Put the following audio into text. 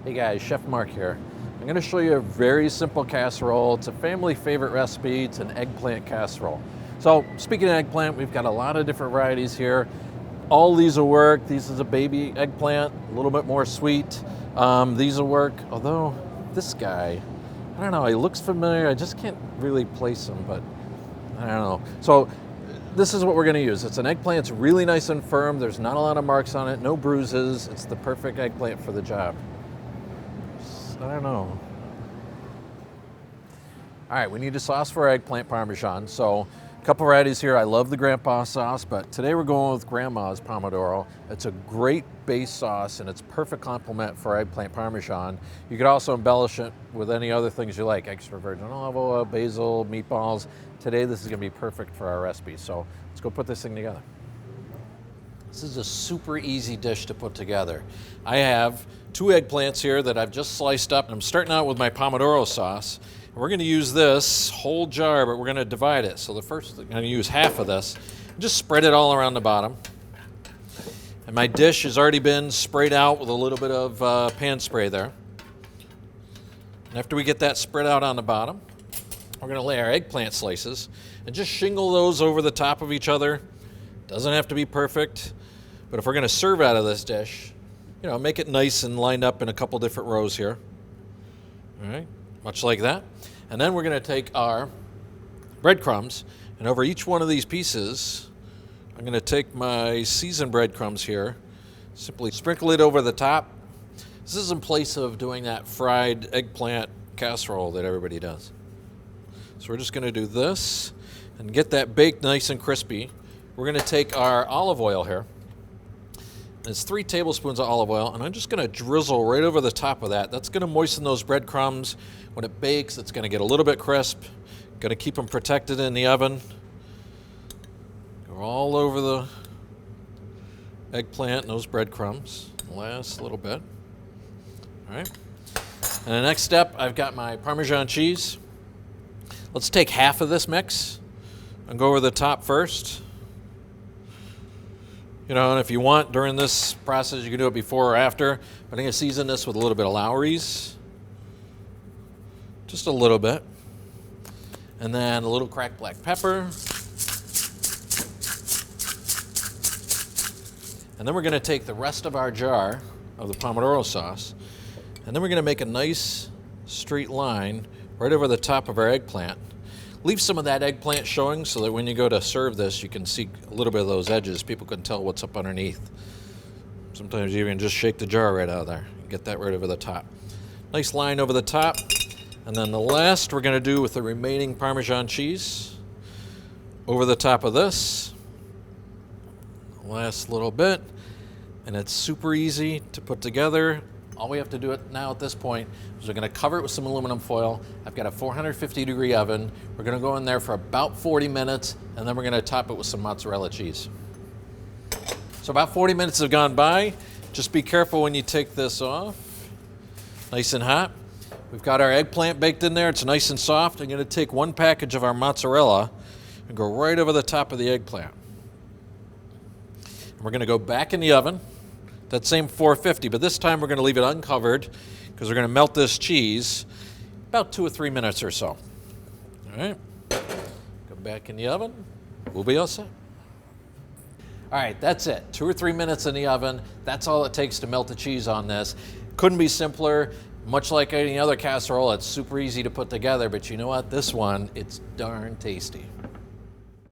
Hey guys, Chef Mark here. I'm going to show you a very simple casserole. It's a family favorite recipe. It's an eggplant casserole. So speaking of eggplant, we've got a lot of different varieties here. All these will work. This is a baby eggplant, a little bit more sweet. These will work, although this guy, I don't know, he looks familiar. I just can't really place him, but I don't know. So this is what we're going to use. It's an eggplant. It's really nice and firm. There's not a lot of marks on it, no bruises. It's the perfect eggplant for the job. I don't know. All right, we need a sauce for our eggplant parmesan. So a couple varieties here. I love the grandpa sauce, but today we're going with grandma's pomodoro. It's a great base sauce and it's perfect complement for eggplant parmesan. You could also embellish it with any other things you like, extra virgin olive oil, basil, meatballs. Today this is gonna be perfect for our recipe. So let's go put this thing together. This is a super easy dish to put together. I have 2 eggplants here that I've just sliced up. I'm starting out with my pomodoro sauce. We're going to use this whole jar, but we're going to divide it. So the first, I'm going to use half of this. Just spread it all around the bottom. And my dish has already been sprayed out with a little bit of pan spray there. And after we get that spread out on the bottom, we're going to lay our eggplant slices and just shingle those over the top of each other. Doesn't have to be perfect, but if we're going to serve out of this dish, you know, make it nice and lined up in a couple different rows here. All right, much like that. And then we're going to take our breadcrumbs, and over each one of these pieces, I'm going to take my seasoned breadcrumbs here, simply sprinkle it over the top. This is in place of doing that fried eggplant casserole that everybody does. So we're just going to do this and get that baked nice and crispy. We're going to take our olive oil here. It's 3 tablespoons of olive oil, and I'm just going to drizzle right over the top of that. That's going to moisten those breadcrumbs. When it bakes, it's going to get a little bit crisp. Going to keep them protected in the oven. Go all over the eggplant and those breadcrumbs. Last little bit. All right. And the next step, I've got my Parmesan cheese. Let's take half of this mix and go over the top first. You know, and if you want, during this process, you can do it before or after. But I'm going to season this with a little bit of Lowry's. Just a little bit. And then a little cracked black pepper. And then we're going to take the rest of our jar of the pomodoro sauce. And then we're going to make a nice straight line right over the top of our eggplant. Leave some of that eggplant showing so that when you go to serve this, you can see a little bit of those edges. People can tell what's up underneath. Sometimes you even just shake the jar right out of there and get that right over the top. Nice line over the top. And then the last we're going to do with the remaining Parmesan cheese over the top of this. Last little bit. And it's super easy to put together. All we have to do it now at this point is we're going to cover it with some aluminum foil. I've got a 450-degree oven. We're going to go in there for about 40 minutes, and then we're going to top it with some mozzarella cheese. So about 40 minutes have gone by. Just be careful when you take this off. Nice and hot. We've got our eggplant baked in there. It's nice and soft. I'm going to take 1 package of our mozzarella and go right over the top of the eggplant. And we're going to go back in the oven. That same 450, but this time we're going to leave it uncovered because we're going to melt this cheese about 2 or 3 minutes or so. All right, go back in the oven. We'll be all set. All right, that's it. 2 or 3 minutes in the oven. That's all it takes to melt the cheese on this. Couldn't be simpler. Much like any other casserole, it's super easy to put together, but you know what? This one, it's darn tasty.